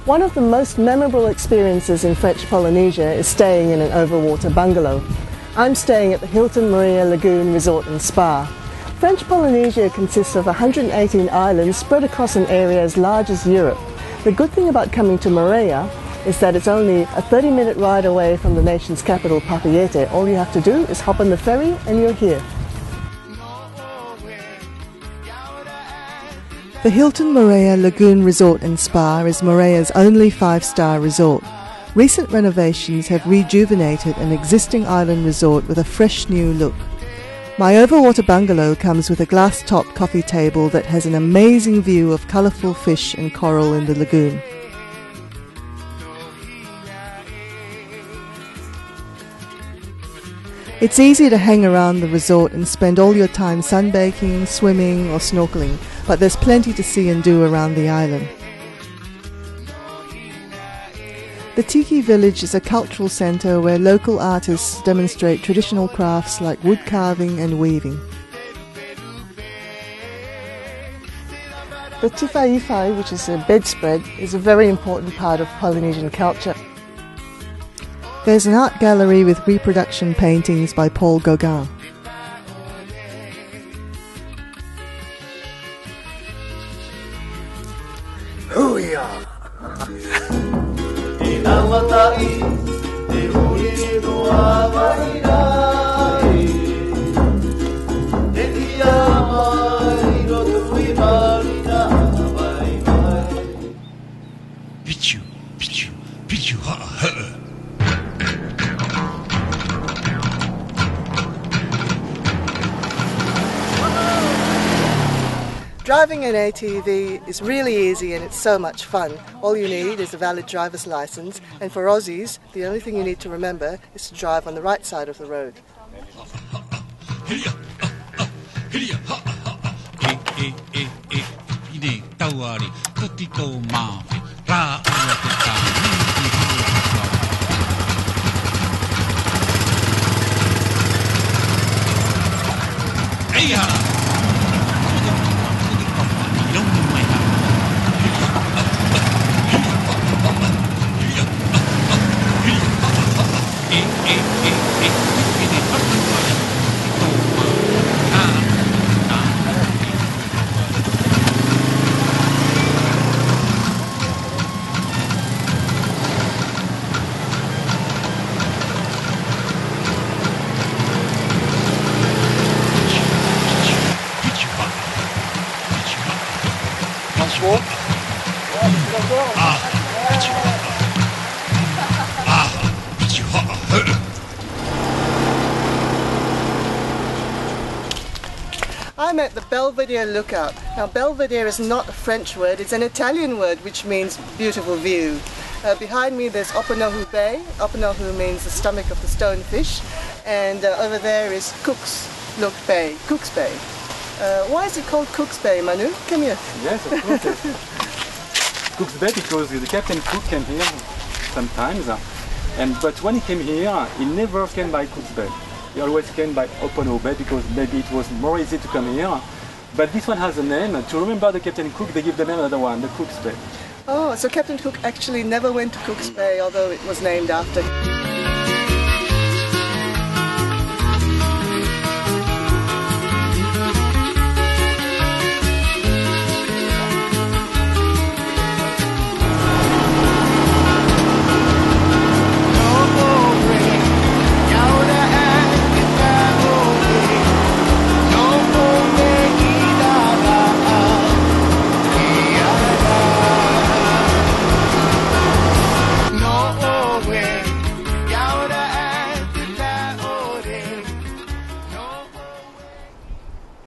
One of the most memorable experiences in French Polynesia is staying in an overwater bungalow. I'm staying at the Hilton Moorea Lagoon Resort and Spa. French Polynesia consists of 118 islands spread across an area as large as Europe. The good thing about coming to Moorea is that it's only a 30-minute ride away from the nation's capital, Papeete. All you have to do is hop on the ferry and you're here. The Hilton Moorea Lagoon Resort and Spa is Moorea's only 5-star resort. Recent renovations have rejuvenated an existing island resort with a fresh new look. My overwater bungalow comes with a glass-topped coffee table that has an amazing view of colourful fish and coral in the lagoon. It's easy to hang around the resort and spend all your time sunbaking, swimming or snorkeling, but there's plenty to see and do around the island. The Tiki Village is a cultural centre where local artists demonstrate traditional crafts like wood carving and weaving. The tifai, which is a bedspread, is a very important part of Polynesian culture. There's an art gallery with reproduction paintings by Paul Gauguin. Driving an ATV is really easy and it's so much fun. All you need is a valid driver's license, and for Aussies, the only thing you need to remember is to drive on the right side of the road. I'm at the Belvedere Lookout. Now, Belvedere is not a French word, it's an Italian word which means beautiful view. Behind me there's Opanohu Bay. Opanohu means the stomach of the stonefish, and over there is Cook's Bay. Why is it called Cook's Bay, Manu? Come here. Yes, of course. Cook's Bay because the Captain Cook came here sometimes, but when he came here, he never came by Cook's Bay. He always came by Opanohu Bay because maybe it was more easy to come here. But this one has a name. To remember the Captain Cook, they give the name another one, the Cook's Bay. Oh, so Captain Cook actually never went to Cook's Bay, although it was named after him.